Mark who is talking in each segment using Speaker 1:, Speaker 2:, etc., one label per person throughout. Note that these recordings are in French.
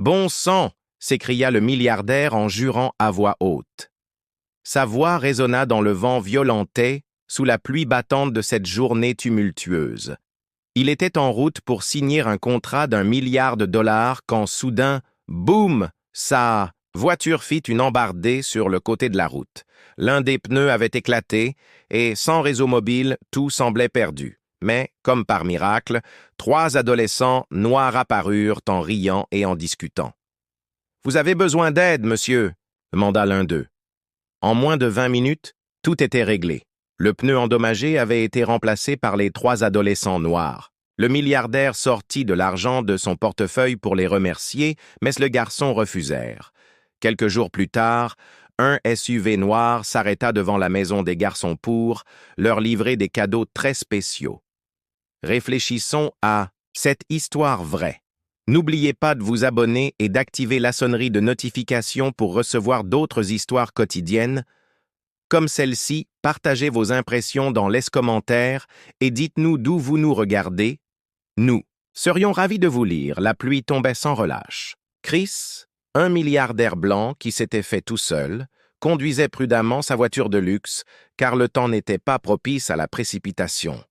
Speaker 1: Bon sang! S'écria le milliardaire en jurant à voix haute. Sa voix résonna dans le vent violenté, sous la pluie battante de cette journée tumultueuse. Il était en route pour signer un contrat d'1 milliard de dollars quand soudain, boum, sa voiture fit une embardée sur le côté de la route. L'un des pneus avait éclaté et, sans réseau mobile, tout semblait perdu. Mais, comme par miracle, 3 adolescents noirs apparurent en riant et en discutant. « Vous avez besoin d'aide, monsieur ?» demanda l'un d'eux. En moins de 20 minutes, tout était réglé. Le pneu endommagé avait été remplacé par les 3 adolescents noirs. Le milliardaire sortit de l'argent de son portefeuille pour les remercier, mais le garçon refusèrent. Quelques jours plus tard, un SUV noir s'arrêta devant la maison des garçons pour leur livrer des cadeaux très spéciaux. Réfléchissons à cette histoire vraie. N'oubliez pas de vous abonner et d'activer la sonnerie de notification pour recevoir d'autres histoires quotidiennes. Comme celle-ci, partagez vos impressions dans les commentaires et dites-nous d'où vous nous regardez. Nous serions ravis de vous lire. La pluie tombait sans relâche. Chris, un milliardaire blanc qui s'était fait tout seul, conduisait prudemment sa voiture de luxe car le temps n'était pas propice à la précipitation.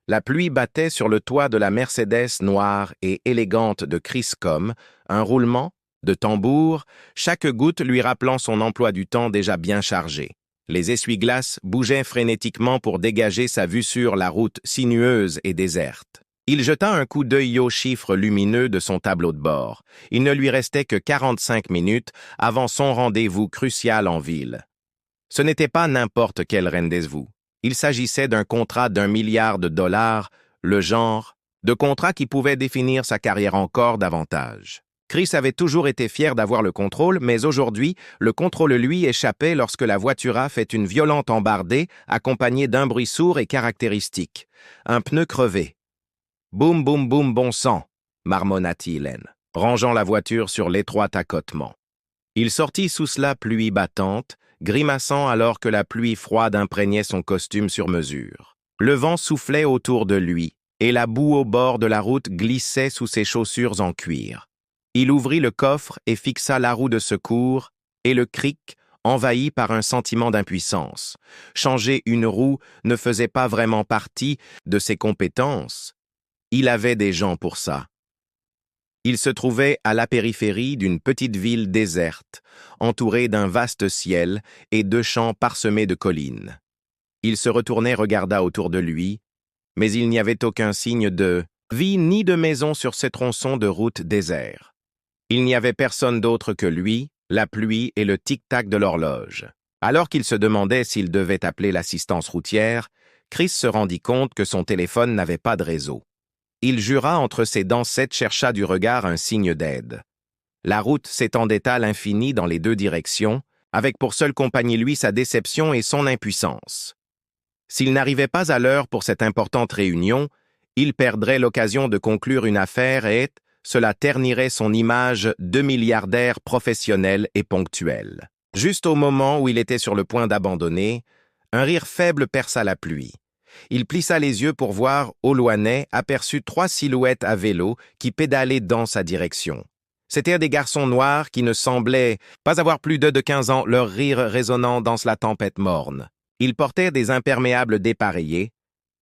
Speaker 1: La pluie battait sur le toit de la Mercedes noire et élégante de Chris comme un roulement de tambour, chaque goutte lui rappelant son emploi du temps déjà bien chargé. Les essuie-glaces bougeaient frénétiquement pour dégager sa vue sur la route sinueuse et déserte. Il jeta un coup d'œil aux chiffres lumineux de son tableau de bord. Il ne lui restait que 45 minutes avant son rendez-vous crucial en ville. Ce n'était pas n'importe quel rendez-vous. Il s'agissait d'un contrat d'1 milliard de dollars, le genre de contrat qui pouvait définir sa carrière encore davantage. Chris avait toujours été fier d'avoir le contrôle, mais aujourd'hui, le contrôle lui échappait lorsque la voiture a fait une violente embardée, accompagnée d'un bruit sourd et caractéristique. Un pneu crevé. « Boum, boum, boum, bon sang !» marmonna-t-il, rangeant la voiture sur l'étroit accotement. Il sortit sous la pluie battante, grimaçant alors que la pluie froide imprégnait son costume sur mesure. Le vent soufflait autour de lui, et la boue au bord de la route glissait sous ses chaussures en cuir. Il ouvrit le coffre et fixa la roue de secours, et le cric, envahi par un sentiment d'impuissance. Changer une roue ne faisait pas vraiment partie de ses compétences. Il avait des gens pour ça. Il se trouvait à la périphérie d'une petite ville déserte, entourée d'un vaste ciel et de champs parsemés de collines. Il se retournait, regarda autour de lui, mais il n'y avait aucun signe de vie ni de maison sur ces tronçons de route désert. Il n'y avait personne d'autre que lui, la pluie et le tic-tac de l'horloge. Alors qu'il se demandait s'il devait appeler l'assistance routière, Chris se rendit compte que son téléphone n'avait pas de réseau. Il jura entre ses dents chercha du regard un signe d'aide. La route s'étendait à l'infini dans les 2 directions, avec pour seule compagnie lui sa déception et son impuissance. S'il n'arrivait pas à l'heure pour cette importante réunion, il perdrait l'occasion de conclure une affaire et cela ternirait son image de milliardaire professionnel et ponctuel. Juste au moment où il était sur le point d'abandonner, un rire faible perça la pluie. Il plissa les yeux pour voir, au loinais, aperçut 3 silhouettes à vélo qui pédalaient dans sa direction. C'étaient des garçons noirs qui ne semblaient pas avoir plus de 15 ans, leur rire résonnant dans la tempête morne. Ils portaient des imperméables dépareillés,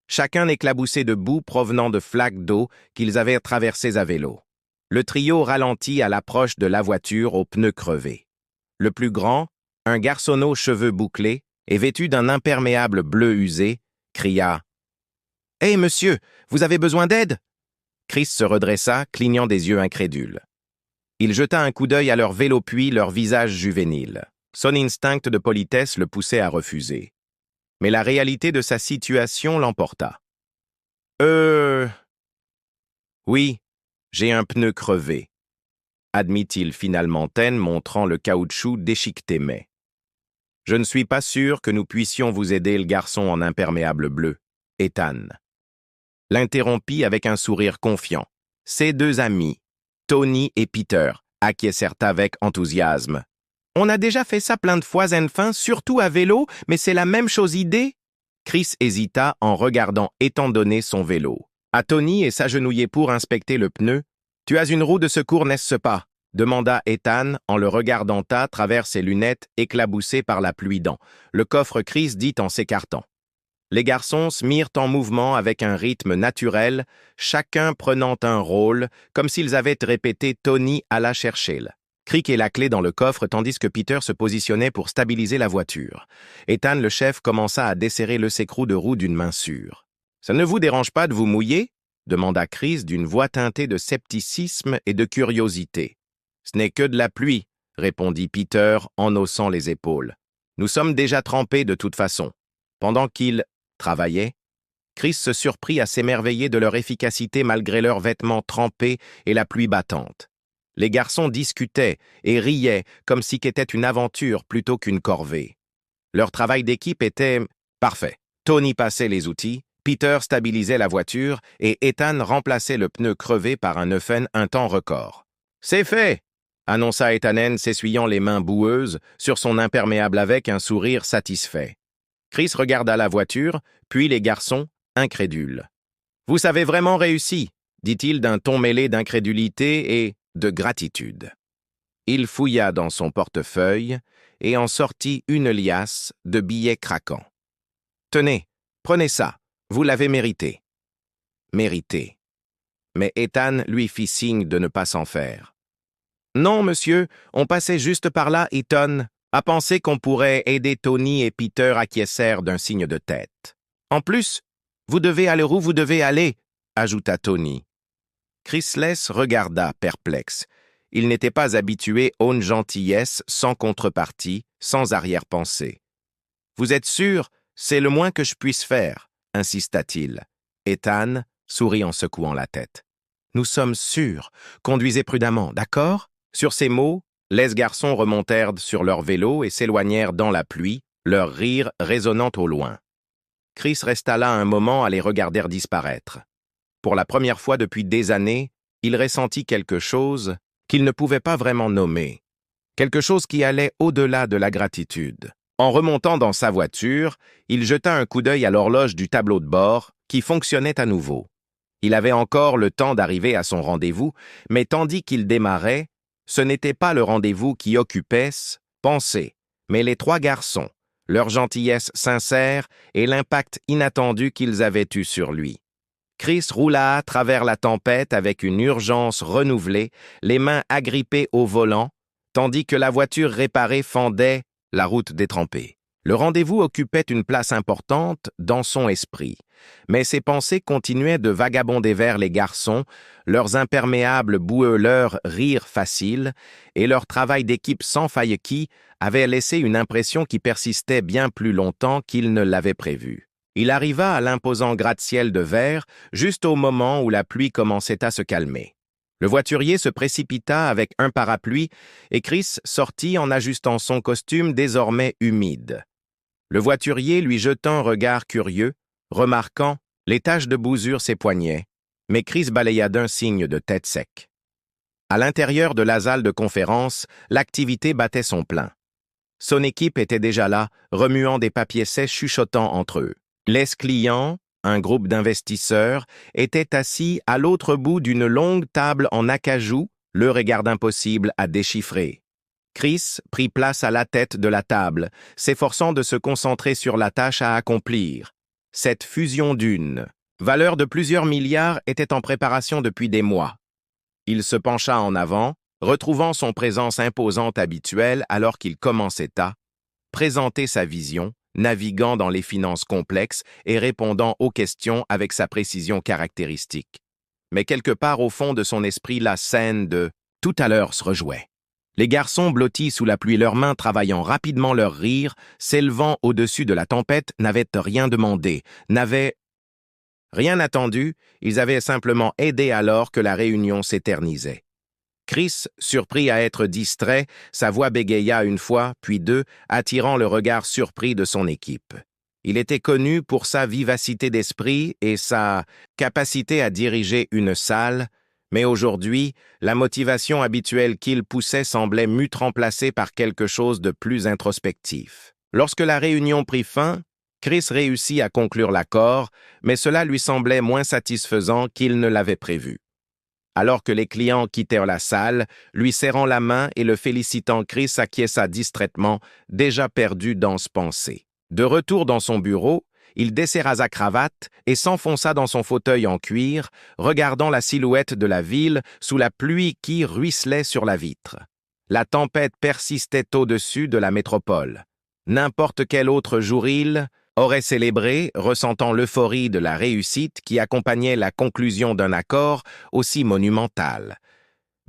Speaker 1: chacun éclaboussé de boue provenant de flaques d'eau qu'ils avaient traversées à vélo. Le trio ralentit à l'approche de la voiture aux pneus crevés. Le plus grand, un garçon aux cheveux bouclés et vêtu d'un imperméable bleu usé, cria « Hé, monsieur, vous avez besoin d'aide ?» Chris se redressa, clignant des yeux incrédules. Il jeta un coup d'œil à leur vélo puis leur visage juvénile. Son instinct de politesse le poussait à refuser. Mais la réalité de sa situation l'emporta. « Oui, j'ai un pneu crevé, » admit-il finalement montrant le caoutchouc déchiqueté mais. « Je ne suis pas sûr que nous puissions vous aider, le garçon en imperméable bleu. » Ethan l'interrompit avec un sourire confiant. Ses 2 amis, Tony et Peter, acquiescèrent avec enthousiasme. « On a déjà fait ça plein de fois, enfin, surtout à vélo, mais c'est la même chose idée ?» Chris hésita en regardant étant donné son vélo. À Tony et s'agenouiller pour inspecter le pneu. « Tu as une roue de secours, n'est-ce pas ?» demanda Ethan en le regardant à travers ses lunettes éclaboussées par la pluie d'eau. Le coffre Chris dit en s'écartant. Les garçons se mirent en mouvement avec un rythme naturel, chacun prenant un rôle, comme s'ils avaient répété Tony alla chercher. Crick et la clé dans le coffre tandis que Peter se positionnait pour stabiliser la voiture. Ethan, le chef, commença à desserrer le s'écrou de roue d'une main sûre. « Ça ne vous dérange pas de vous mouiller ?» demanda Chris d'une voix teintée de scepticisme et de curiosité. « Ce n'est que de la pluie, » répondit Peter en haussant les épaules. « Nous sommes déjà trempés de toute façon. » Pendant qu'ils travaillaient, Chris se surprit à s'émerveiller de leur efficacité malgré leurs vêtements trempés et la pluie battante. Les garçons discutaient et riaient comme si c'était une aventure plutôt qu'une corvée. Leur travail d'équipe était parfait. Tony passait les outils, Peter stabilisait la voiture et Ethan remplaçait le pneu crevé par un Neufen un temps record. « C'est fait !» annonça Ethan s'essuyant les mains boueuses sur son imperméable avec un sourire satisfait. Chris regarda la voiture, puis les garçons, incrédules. « Vous avez vraiment réussi !» dit-il d'un ton mêlé d'incrédulité et de gratitude. Il fouilla dans son portefeuille et en sortit une liasse de billets craquants. « Tenez, prenez ça, vous l'avez mérité. » Mérité. Mais Ethan lui fit signe de ne pas s'en faire. « Non, monsieur, on passait juste par là, Ethan. À penser qu'on pourrait aider Tony et Peter acquiescèrent d'un signe de tête. « En plus, vous devez aller où vous devez aller, » ajouta Tony. Chrysless regarda perplexe. Il n'était pas habitué à une gentillesse sans contrepartie, sans arrière-pensée. « Vous êtes sûr, c'est le moins que je puisse faire, » insista-t-il. Ethan sourit en secouant la tête. « Nous sommes sûrs. Conduisez prudemment, d'accord ?» Sur ces mots, les garçons remontèrent sur leur vélo et s'éloignèrent dans la pluie, leur rire résonnant au loin. Chris resta là un moment à les regarder disparaître. Pour la première fois depuis des années, il ressentit quelque chose qu'il ne pouvait pas vraiment nommer. Quelque chose qui allait au-delà de la gratitude. En remontant dans sa voiture, il jeta un coup d'œil à l'horloge du tableau de bord, qui fonctionnait à nouveau. Il avait encore le temps d'arriver à son rendez-vous, mais tandis qu'il démarrait, ce n'était pas le rendez-vous qui occupait ses pensées, mais les trois garçons, leur gentillesse sincère et l'impact inattendu qu'ils avaient eu sur lui. Chris roula à travers la tempête avec une urgence renouvelée, les mains agrippées au volant, tandis que la voiture réparée fendait la route détrempée. Le rendez-vous occupait une place importante dans son esprit, mais ses pensées continuaient de vagabonder vers les garçons, leurs imperméables boueux leur rire facile et leur travail d'équipe sans faille qui avait laissé une impression qui persistait bien plus longtemps qu'il ne l'avait prévu. Il arriva à l'imposant gratte-ciel de verre juste au moment où la pluie commençait à se calmer. Le voiturier se précipita avec un parapluie et Chris sortit en ajustant son costume désormais humide. Le voiturier lui jeta un regard curieux, remarquant les taches de boue sur ses poignets, mais Chris balaya d'un signe de tête sec. À l'intérieur de la salle de conférence, l'activité battait son plein. Son équipe était déjà là, remuant des papiers sèches chuchotant entre eux. Les clients, un groupe d'investisseurs, étaient assis à l'autre bout d'une longue table en acajou, le regard impossible à déchiffrer. Chris prit place à la tête de la table, s'efforçant de se concentrer sur la tâche à accomplir. Cette fusion d'une valeur de plusieurs milliards était en préparation depuis des mois. Il se pencha en avant, retrouvant son présence imposante habituelle alors qu'il commençait à présenter sa vision, naviguant dans les finances complexes et répondant aux questions avec sa précision caractéristique. Mais quelque part au fond de son esprit, la scène de « tout à l'heure » se rejouait. Les garçons blottis sous la pluie, leurs mains travaillant rapidement leur rire, s'élevant au-dessus de la tempête, n'avaient rien demandé, n'avaient rien attendu, ils avaient simplement aidé alors que la réunion s'éternisait. Chris, surpris à être distrait, sa voix bégaya une fois, puis deux, attirant le regard surpris de son équipe. Il était connu pour sa vivacité d'esprit et sa capacité à diriger une salle, mais aujourd'hui, la motivation habituelle qu'il poussait semblait remplacée par quelque chose de plus introspectif. Lorsque la réunion prit fin, Chris réussit à conclure l'accord, mais cela lui semblait moins satisfaisant qu'il ne l'avait prévu. Alors que les clients quittèrent la salle, lui serrant la main et le félicitant, Chris acquiesça distraitement, déjà perdu dans ses pensées. De retour dans son bureau, il desserra sa cravate et s'enfonça dans son fauteuil en cuir, regardant la silhouette de la ville sous la pluie qui ruisselait sur la vitre. La tempête persistait au-dessus de la métropole. N'importe quel autre jour il aurait célébré, ressentant l'euphorie de la réussite qui accompagnait la conclusion d'un accord aussi monumental.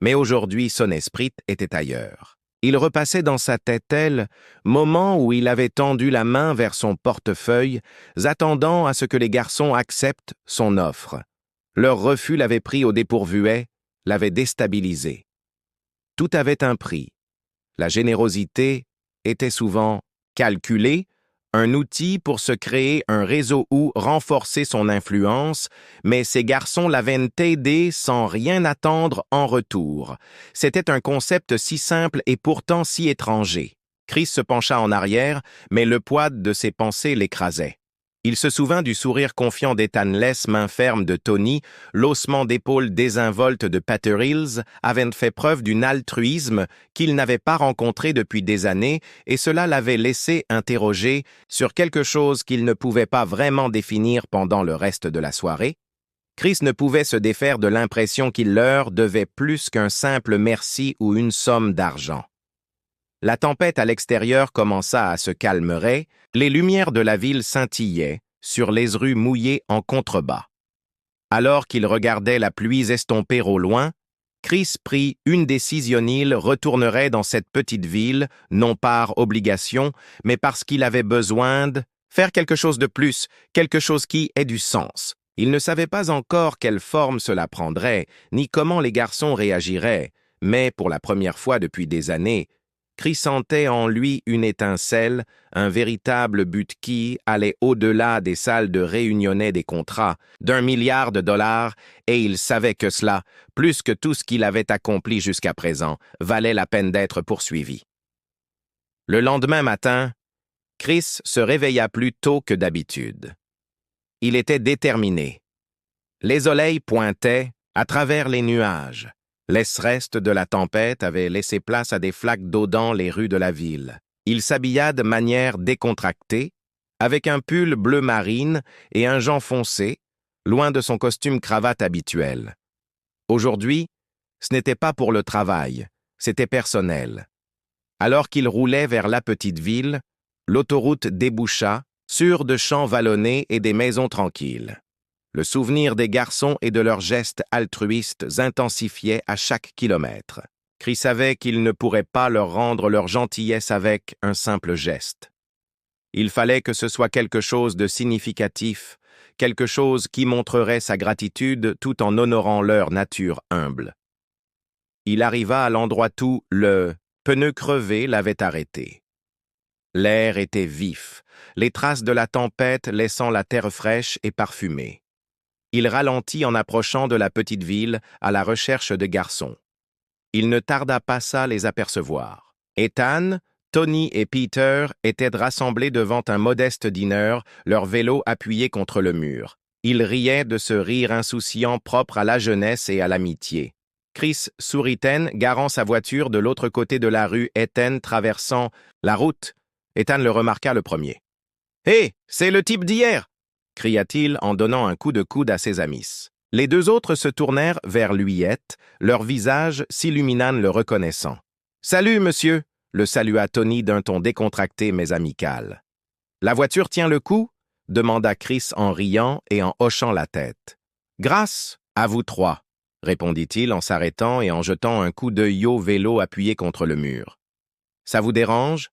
Speaker 1: Mais aujourd'hui, son esprit était ailleurs. Il repassait dans sa tête tel moment où il avait tendu la main vers son portefeuille, attendant à ce que les garçons acceptent son offre. Leur refus l'avait pris au dépourvu, l'avait déstabilisé. Tout avait un prix. La générosité était souvent calculée, un outil pour se créer un réseau ou renforcer son influence, mais ces garçons l'avaient aidé sans rien attendre en retour. C'était un concept si simple et pourtant si étranger. Chris se pencha en arrière, mais le poids de ses pensées l'écrasait. Il se souvint du sourire confiant d'Ethan Less, main ferme de Tony, l'haussement d'épaule désinvolte de Pater Hills avait fait preuve d'un altruisme qu'il n'avait pas rencontré depuis des années et cela l'avait laissé interroger sur quelque chose qu'il ne pouvait pas vraiment définir pendant le reste de la soirée. Chris ne pouvait se défaire de l'impression qu'il leur devait plus qu'un simple merci ou une somme d'argent. La tempête à l'extérieur commença à se calmer, les lumières de la ville scintillaient sur les rues mouillées en contrebas. Alors qu'il regardait la pluie estomper au loin, Chris prit une décision: il retournerait dans cette petite ville, non par obligation, mais parce qu'il avait besoin de faire quelque chose de plus, quelque chose qui ait du sens. Il ne savait pas encore quelle forme cela prendrait, ni comment les garçons réagiraient, mais pour la première fois depuis des années, Chris sentait en lui une étincelle, un véritable but qui allait au-delà des salles de réunionnais des contrats d'1 milliard de dollars, et il savait que cela, plus que tout ce qu'il avait accompli jusqu'à présent, valait la peine d'être poursuivi. Le lendemain matin, Chris se réveilla plus tôt que d'habitude. Il était déterminé. Les soleils pointaient à travers les nuages. Les restes de la tempête avaient laissé place à des flaques d'eau dans les rues de la ville. Il s'habilla de manière décontractée, avec un pull bleu marine et un jean foncé, loin de son costume cravate habituel. Aujourd'hui, ce n'était pas pour le travail, c'était personnel. Alors qu'il roulait vers la petite ville, l'autoroute déboucha sur de champs vallonnés et des maisons tranquilles. Le souvenir des garçons et de leurs gestes altruistes intensifiait à chaque kilomètre. Chris savait qu'il ne pourrait pas leur rendre leur gentillesse avec un simple geste. Il fallait que ce soit quelque chose de significatif, quelque chose qui montrerait sa gratitude tout en honorant leur nature humble. Il arriva à l'endroit où le pneu crevé l'avait arrêté. L'air était vif, les traces de la tempête laissant la terre fraîche et parfumée. Il ralentit en approchant de la petite ville à la recherche de garçons. Il ne tarda pas à les apercevoir. Ethan, Tony et Peter étaient rassemblés devant un modeste dîner, leur vélo appuyé contre le mur. Ils riaient de ce rire insouciant propre à la jeunesse et à l'amitié. Chris sourit, garant sa voiture de l'autre côté de la rue, Ethan traversant la route. Ethan le remarqua le premier. « Hé, c'est le type d'hier !» cria-t-il en donnant un coup de coude à ses amis. Les deux autres se tournèrent vers Luyette, leur visage s'illuminant le reconnaissant. « Salut, monsieur !» le salua Tony d'un ton décontracté mais amical. « La voiture tient le coup ?» demanda Chris en riant et en hochant la tête. « Grâce à vous trois !» répondit-il en s'arrêtant et en jetant un coup d'œil au vélo appuyé contre le mur. « Ça vous dérange?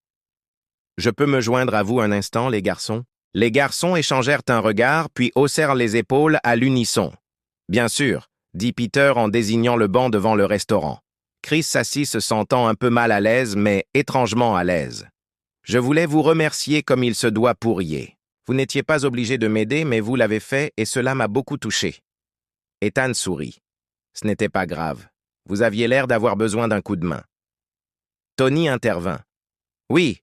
Speaker 1: Je peux me joindre à vous un instant, les garçons ?» Les garçons échangèrent un regard, puis haussèrent les épaules à l'unisson. « Bien sûr », dit Peter en désignant le banc devant le restaurant. Chris s'assit se sentant un peu mal à l'aise, mais étrangement à l'aise. « Je voulais vous remercier comme il se doit pourrier. Vous n'étiez pas obligé de m'aider, mais vous l'avez fait et cela m'a beaucoup touché. » Ethan sourit. « Ce n'était pas grave. Vous aviez l'air d'avoir besoin d'un coup de main. » Tony intervint. « Oui,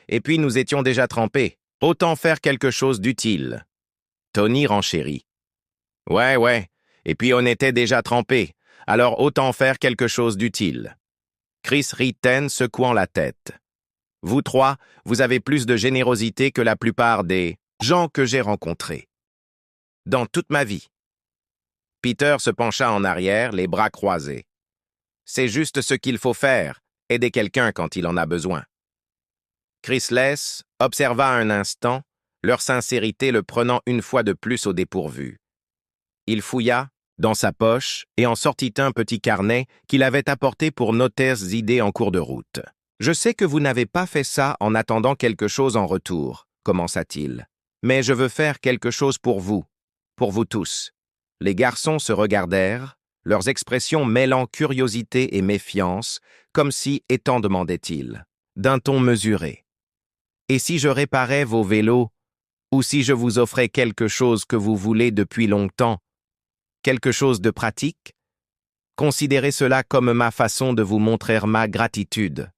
Speaker 1: et puis nous étions déjà trempés. Autant faire quelque chose d'utile. » Tony renchérit. « Ouais, et puis on était déjà trempés. alors autant faire quelque chose d'utile. Chris Ritten secouant la tête. Vous trois, vous avez plus de générosité que la plupart des gens que j'ai rencontrés. Dans toute ma vie. Peter se pencha en arrière, les bras croisés. C'est juste ce qu'il faut faire, aider quelqu'un quand il en a besoin. Chris Less observa un instant, leur sincérité le prenant une fois de plus au dépourvu. Il fouilla dans sa poche et en sortit un petit carnet qu'il avait apporté pour noter ses idées en cours de route. « Je sais que vous n'avez pas fait ça en attendant quelque chose en retour, commença-t-il. Mais je veux faire quelque chose pour vous tous. » Les garçons se regardèrent, leurs expressions mêlant curiosité et méfiance, comme si, étant demandait-il, d'un ton mesuré. « Et si je réparais vos vélos, ou si je vous offrais quelque chose que vous voulez depuis longtemps, quelque chose de pratique? Considérez cela comme ma façon de vous montrer ma gratitude, »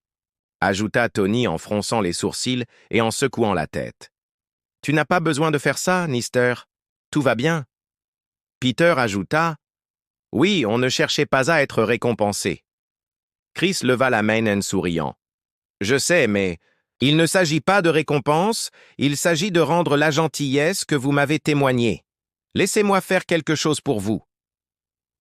Speaker 1: ajouta Tony en fronçant les sourcils et en secouant la tête. « Tu n'as pas besoin de faire ça, Nister. Tout va bien. » Peter ajouta, « Oui, on ne cherchait pas à être récompensé. » Chris leva la main en souriant. « Je sais, mais il ne s'agit pas de récompense, il s'agit de rendre la gentillesse que vous m'avez témoignée. Laissez-moi faire quelque chose pour vous. »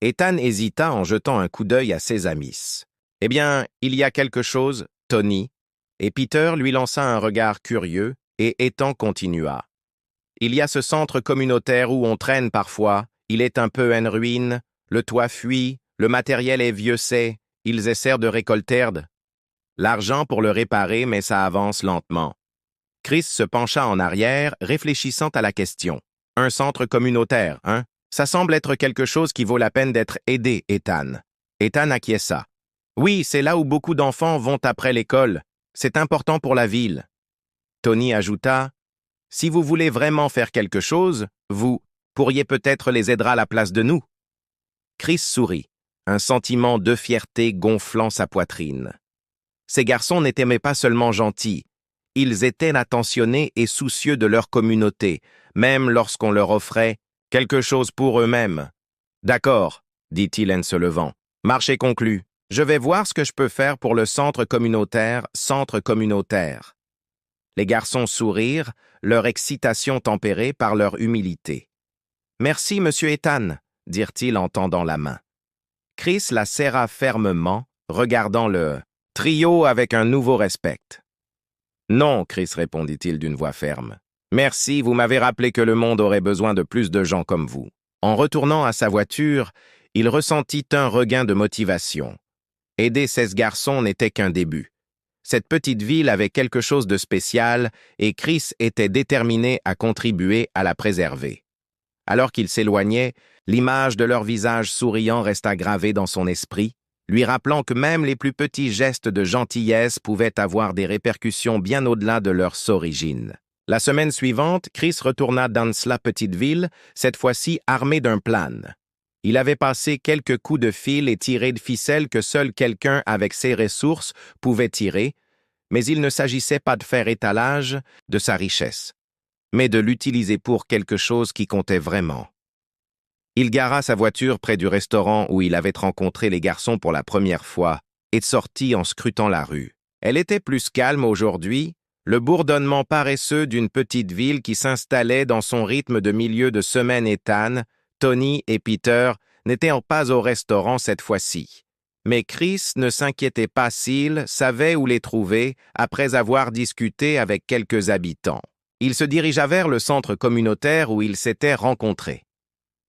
Speaker 1: Ethan hésita en jetant un coup d'œil à ses amis. « Eh bien, il y a quelque chose, Tony. » Et Peter lui lança un regard curieux, et Ethan continua. « Il y a ce centre communautaire où on traîne parfois. Il est un peu en ruine, le toit fuit, le matériel est vieux-c'est, ils essaient de récolter l'argent pour le réparer, mais ça avance lentement. » Chris se pencha en arrière, réfléchissant à la question. « Un centre communautaire, hein? Ça semble être quelque chose qui vaut la peine d'être aidé, Ethan. » Ethan acquiesça. « Oui, c'est là où beaucoup d'enfants vont après l'école. C'est important pour la ville. » Tony ajouta, « Si vous voulez vraiment faire quelque chose, vous pourriez peut-être les aider à la place de nous. » Chris sourit, un sentiment de fierté gonflant sa poitrine. Ces garçons n'étaient pas seulement gentils, ils étaient attentionnés et soucieux de leur communauté, même lorsqu'on leur offrait quelque chose pour eux-mêmes. « D'accord, » dit-il en se levant. « Marché conclu. Je vais voir ce que je peux faire pour le centre communautaire. » Les garçons sourirent, leur excitation tempérée par leur humilité. « Merci, monsieur Ethan, » dirent-ils en tendant la main. Chris la serra fermement, regardant le trio avec un nouveau respect. « Non, Chris, répondit-il d'une voix ferme. « Merci, vous m'avez rappelé que le monde aurait besoin de plus de gens comme vous. » En retournant à sa voiture, il ressentit un regain de motivation. Aider 16 garçons n'était qu'un début. Cette petite ville avait quelque chose de spécial et Chris était déterminé à contribuer à la préserver. Alors qu'il s'éloignait, l'image de leur visage souriant resta gravée dans son esprit, lui rappelant que même les plus petits gestes de gentillesse pouvaient avoir des répercussions bien au-delà de leur origine. La semaine suivante, Chris retourna dans la petite ville, cette fois-ci armé d'un plan. Il avait passé quelques coups de fil et tiré de ficelle que seul quelqu'un avec ses ressources pouvait tirer, mais il ne s'agissait pas de faire étalage de sa richesse, mais de l'utiliser pour quelque chose qui comptait vraiment. Il gara sa voiture près du restaurant où il avait rencontré les garçons pour la première fois et sortit en scrutant la rue. Elle était plus calme aujourd'hui, le bourdonnement paresseux d'une petite ville qui s'installait dans son rythme de milieu de semaine. Ethan, Tony et Peter n'étaient pas au restaurant cette fois-ci. Mais Chris ne s'inquiétait pas s'il savait où les trouver après avoir discuté avec quelques habitants. Il se dirigea vers le centre communautaire où ils s'étaient rencontrés.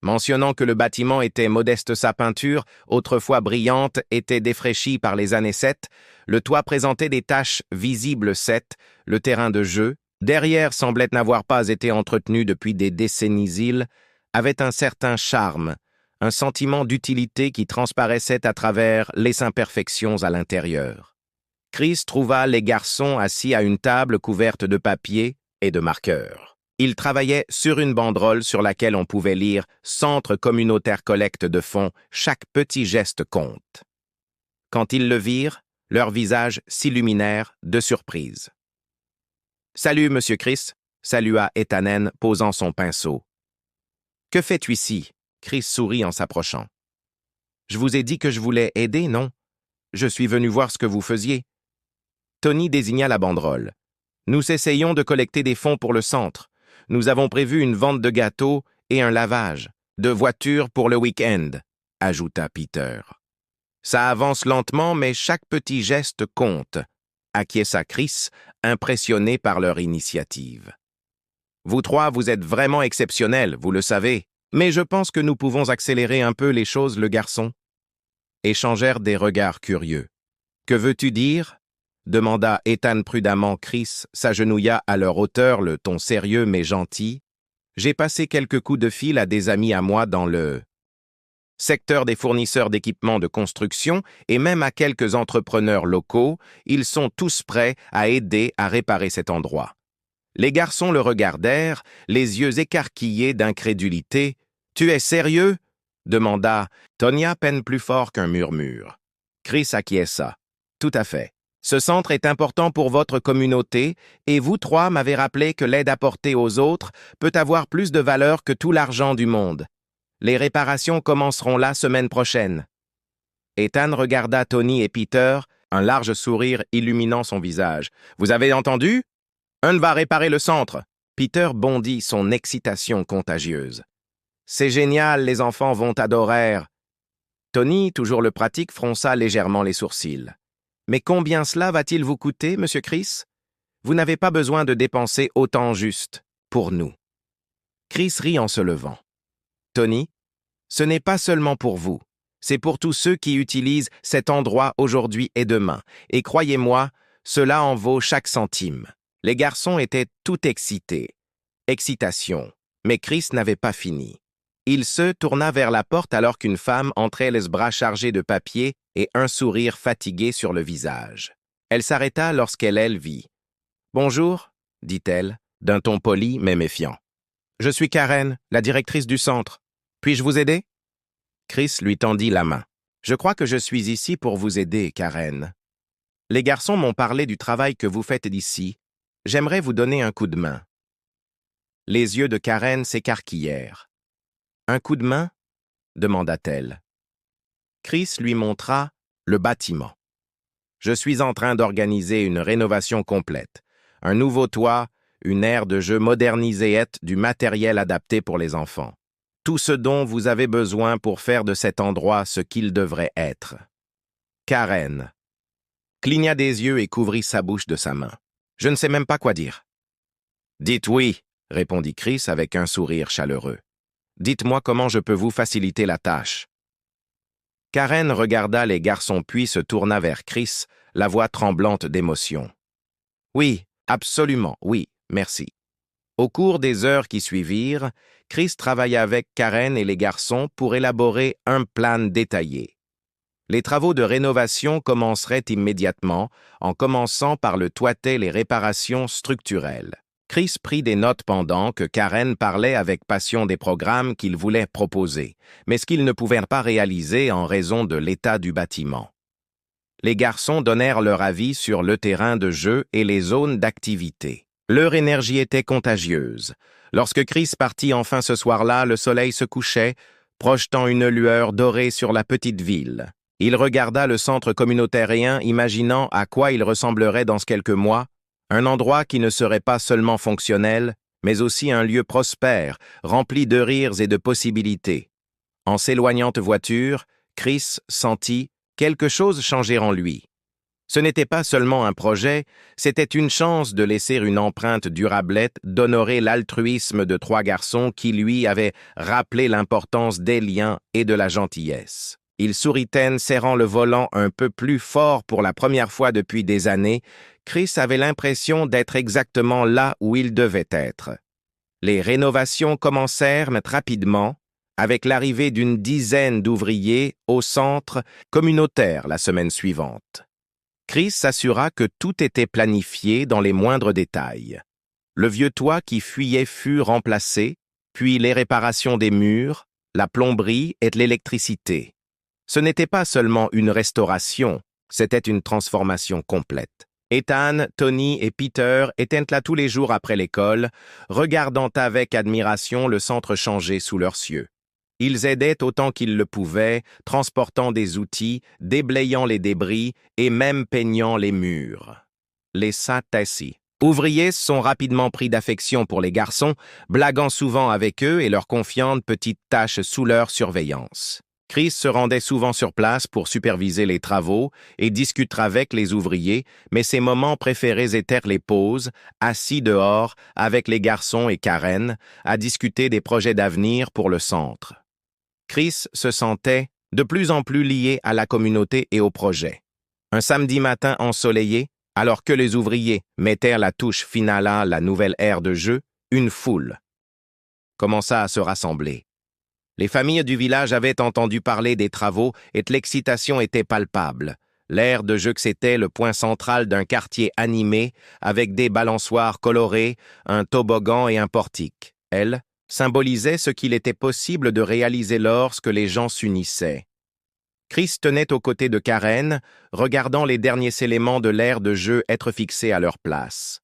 Speaker 1: Mentionnant que le bâtiment était modeste, sa peinture, autrefois brillante, était défraîchie par les années 7, le toit présentait des taches visibles 7, le terrain de jeu, derrière semblait n'avoir pas été entretenu depuis des décennies. Il avait un certain charme, un sentiment d'utilité qui transparaissait à travers les imperfections à l'intérieur. Chris trouva les garçons assis à une table couverte de papier et de marqueurs. Ils travaillaient sur une banderole sur laquelle on pouvait lire « Centre communautaire collecte de fonds, chaque petit geste compte ». Quand ils le virent, leurs visages s'illuminèrent de surprise. « Salut, monsieur Chris », salua Ethan posant son pinceau. « Que fais-tu ici » Chris sourit en s'approchant. Je vous ai dit que je voulais aider, non? Je suis venu voir ce que vous faisiez. Tony désigna la banderole. Nous essayons de collecter des fonds pour le centre. Nous avons prévu une vente de gâteaux et un lavage, de voitures pour le week-end, ajouta Peter. Ça avance lentement, mais chaque petit geste compte, acquiesça Chris, impressionné par leur initiative. Vous trois, vous êtes vraiment exceptionnels, vous le savez, mais je pense que nous pouvons accélérer un peu les choses, le garçon. Échangèrent des regards curieux. Que veux-tu dire? Demanda Ethan prudemment. Chris s'agenouilla à leur hauteur, le ton sérieux mais gentil. J'ai passé quelques coups de fil à des amis à moi dans le secteur des fournisseurs d'équipements de construction et même à quelques entrepreneurs locaux. Ils sont tous prêts à aider à réparer cet endroit. Les garçons le regardèrent, les yeux écarquillés d'incrédulité. « Tu es sérieux ?» demanda Tony à peine plus fort qu'un murmure. Chris acquiesça. « Tout à fait. Ce centre est important pour votre communauté et vous trois m'avez rappelé que l'aide apportée aux autres peut avoir plus de valeur que tout l'argent du monde. Les réparations commenceront la semaine prochaine. » Ethan regarda Tony et Peter, un large sourire illuminant son visage. « Vous avez entendu? Un va réparer le centre. » Peter bondit, son excitation contagieuse. « C'est génial, les enfants vont adorer. » Tony, toujours le pratique, fronça légèrement les sourcils. « Mais combien cela va-t-il vous coûter, Monsieur Chris? Vous n'avez pas besoin de dépenser autant juste, pour nous. » Chris rit en se levant. « Tony, ce n'est pas seulement pour vous, c'est pour tous ceux qui utilisent cet endroit aujourd'hui et demain, et croyez-moi, cela en vaut chaque centime. » Les garçons étaient tout excités. Excitation. Mais Chris n'avait pas fini. Il se tourna vers la porte alors qu'une femme entrait les bras chargés de papier et un sourire fatigué sur le visage. Elle s'arrêta lorsqu'elle vit. « Bonjour, dit-elle, d'un ton poli mais méfiant. « Je suis Karen, la directrice du centre. Puis-je vous aider? » Chris lui tendit la main. « Je crois que je suis ici pour vous aider, Karen. Les garçons m'ont parlé du travail que vous faites d'ici. J'aimerais vous donner un coup de main. » Les yeux de Karen s'écarquillèrent. « Un coup de main ?» demanda-t-elle. Chris lui montra le bâtiment. « Je suis en train d'organiser une rénovation complète. Un nouveau toit, une aire de jeu modernisée et du matériel adapté pour les enfants. Tout ce dont vous avez besoin pour faire de cet endroit ce qu'il devrait être. » Karen cligna des yeux et couvrit sa bouche de sa main. « Je ne sais même pas quoi dire. »« Dites oui, » répondit Chris avec un sourire chaleureux. « Dites-moi comment je peux vous faciliter la tâche. » Karen regarda les garçons puis se tourna vers Chris, la voix tremblante d'émotion. « Oui, absolument, oui, merci. » Au cours des heures qui suivirent, Chris travailla avec Karen et les garçons pour élaborer un plan détaillé. Les travaux de rénovation commenceraient immédiatement, en commençant par le toiter les réparations structurelles. Chris prit des notes pendant que Karen parlait avec passion des programmes qu'il voulait proposer, mais ce qu'ils ne pouvaient pas réaliser en raison de l'état du bâtiment. Les garçons donnèrent leur avis sur le terrain de jeu et les zones d'activité. Leur énergie était contagieuse. Lorsque Chris partit enfin ce soir-là, le soleil se couchait, projetant une lueur dorée sur la petite ville. Il regarda le centre communautairien, imaginant à quoi il ressemblerait dans quelques mois, un endroit qui ne serait pas seulement fonctionnel, mais aussi un lieu prospère, rempli de rires et de possibilités. En s'éloignant de voiture, Chris sentit quelque chose changer en lui. Ce n'était pas seulement un projet, c'était une chance de laisser une empreinte durablette, d'honorer l'altruisme de trois garçons qui lui avaient rappelé l'importance des liens et de la gentillesse. Il sourit, serrant le volant un peu plus fort pour la première fois depuis des années. Chris avait l'impression d'être exactement là où il devait être. Les rénovations commencèrent rapidement, avec l'arrivée d'une dizaine d'ouvriers au centre communautaire la semaine suivante. Chris s'assura que tout était planifié dans les moindres détails. Le vieux toit qui fuyait fut remplacé, puis les réparations des murs, la plomberie et l'électricité. Ce n'était pas seulement une restauration, c'était une transformation complète. Ethan, Tony et Peter étaient là tous les jours après l'école, regardant avec admiration le centre changer sous leurs yeux. Ils aidaient autant qu'ils le pouvaient, transportant des outils, déblayant les débris et même peignant les murs. Les Satessi. Ouvriers sont rapidement pris d'affection pour les garçons, blaguant souvent avec eux et leur confiant de petites tâches sous leur surveillance. Chris se rendait souvent sur place pour superviser les travaux et discuter avec les ouvriers, mais ses moments préférés étaient les pauses, assis dehors avec les garçons et Karen, à discuter des projets d'avenir pour le centre. Chris se sentait de plus en plus lié à la communauté et au projet. Un samedi matin ensoleillé, alors que les ouvriers mettaient la touche finale à la nouvelle aire de jeu, une foule commença à se rassembler. Les familles du village avaient entendu parler des travaux et l'excitation était palpable. L'aire de jeu c'était le point central d'un quartier animé avec des balançoires colorées, un toboggan et un portique. Elle symbolisait ce qu'il était possible de réaliser lorsque les gens s'unissaient. Chris tenait aux côtés de Karen, regardant les derniers éléments de l'aire de jeu être fixés à leur place.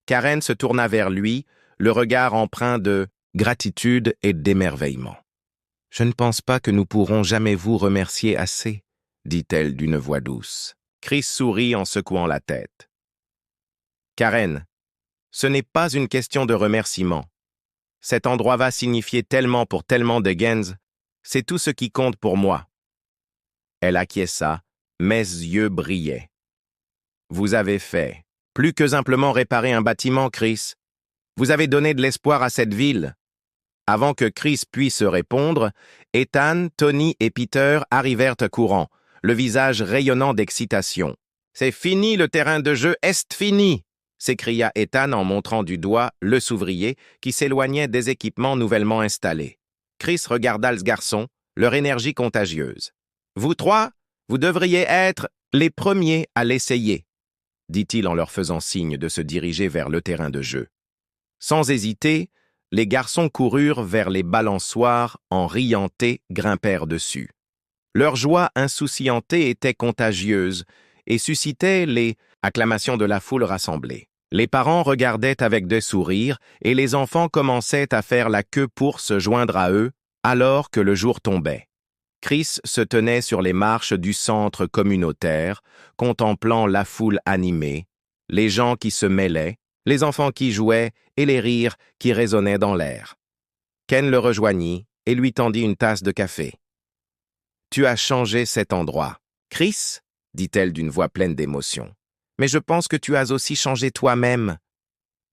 Speaker 1: Karen se tourna vers lui, le regard empreint de gratitude et d'émerveillement. « Je ne pense pas que nous pourrons jamais vous remercier assez, » dit-elle d'une voix douce. Chris sourit en secouant la tête. « Karen, ce n'est pas une question de remerciement. Cet endroit va signifier tellement pour tellement de gens, c'est tout ce qui compte pour moi. » Elle acquiesça, mes yeux brillaient. « Vous avez fait plus que simplement réparer un bâtiment, Chris. Vous avez donné de l'espoir à cette ville. » Avant que Chris puisse répondre, Ethan, Tony et Peter arrivèrent courant, le visage rayonnant d'excitation. « C'est fini le terrain de jeu, est fini !» s'écria Ethan en montrant du doigt le s'ouvrier qui s'éloignait des équipements nouvellement installés. Chris regarda le garçon, leur énergie contagieuse. « Vous trois, vous devriez être les premiers à l'essayer, » dit-il en leur faisant signe de se diriger vers le terrain de jeu. Sans hésiter, les garçons coururent vers les balançoires en riant et grimpèrent dessus. Leur joie insouciantée était contagieuse et suscitait les acclamations de la foule rassemblée. Les parents regardaient avec des sourires et les enfants commençaient à faire la queue pour se joindre à eux alors que le jour tombait. Chris se tenait sur les marches du centre communautaire, contemplant la foule animée, les gens qui se mêlaient, les enfants qui jouaient et les rires qui résonnaient dans l'air. Ken le rejoignit et lui tendit une tasse de café. « Tu as changé cet endroit. »« Chris, » dit-elle d'une voix pleine d'émotion, « mais je pense que tu as aussi changé toi-même. »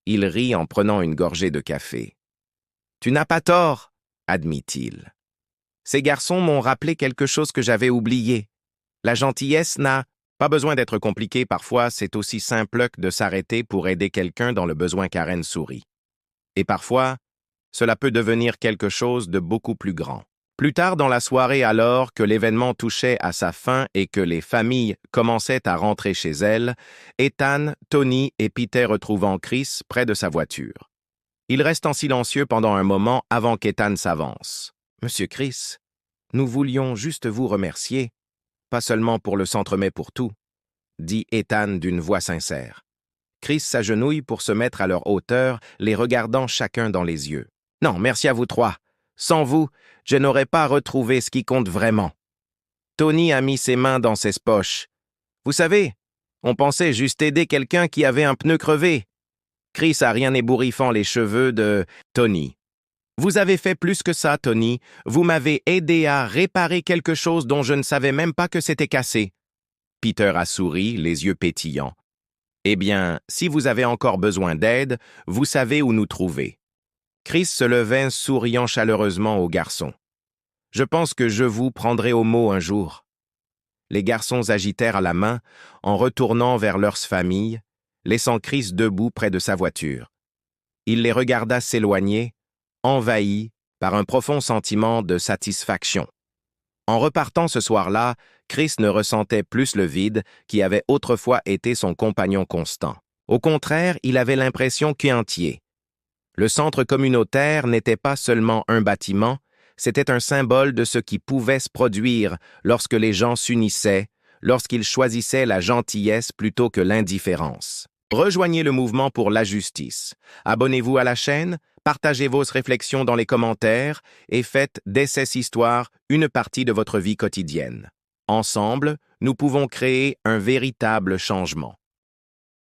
Speaker 1: Il rit en prenant une gorgée de café. « Tu n'as pas tort, » admit-il. « Ces garçons m'ont rappelé quelque chose que j'avais oublié. La gentillesse n'a pas besoin d'être compliquée, parfois c'est aussi simple que de s'arrêter pour aider quelqu'un dans le besoin. » Karen sourit. Et parfois, cela peut devenir quelque chose de beaucoup plus grand. Plus tard dans la soirée, alors que l'événement touchait à sa fin et que les familles commençaient à rentrer chez elles, Ethan, Tony et Peter retrouvant Chris près de sa voiture. Ils restent silencieux pendant un moment avant qu'Ethan s'avance. « Monsieur Chris, nous voulions juste vous remercier. Pas seulement pour le centre mais pour tout, » dit Ethan d'une voix sincère. Chris s'agenouille pour se mettre à leur hauteur, les regardant chacun dans les yeux. « Non, merci à vous trois. Sans vous, je n'aurais pas retrouvé ce qui compte vraiment. » Tony a mis ses mains dans ses poches. « Vous savez, on pensait juste aider quelqu'un qui avait un pneu crevé. » Chris a rien ébouriffant les cheveux de Tony. « Vous avez fait plus que ça, Tony. Vous m'avez aidé à réparer quelque chose dont je ne savais même pas que c'était cassé. » Peter a souri, les yeux pétillants. « Eh bien, si vous avez encore besoin d'aide, vous savez où nous trouver. » Chris se levait, souriant chaleureusement au garçon. « Je pense que je vous prendrai au mot un jour. » Les garçons agitèrent la main en retournant vers leurs familles, laissant Chris debout près de sa voiture. Il les regarda s'éloigner, envahi par un profond sentiment de satisfaction. En repartant ce soir-là, Chris ne ressentait plus le vide qui avait autrefois été son compagnon constant. Au contraire, il avait l'impression qu'entier. Le centre communautaire n'était pas seulement un bâtiment, c'était un symbole de ce qui pouvait se produire lorsque les gens s'unissaient, lorsqu'ils choisissaient la gentillesse plutôt que l'indifférence. Rejoignez le mouvement pour la justice. Abonnez-vous à la chaîne, partagez vos réflexions dans les commentaires et faites d'Ess Histoire une partie de votre vie quotidienne. Ensemble, nous pouvons créer un véritable changement.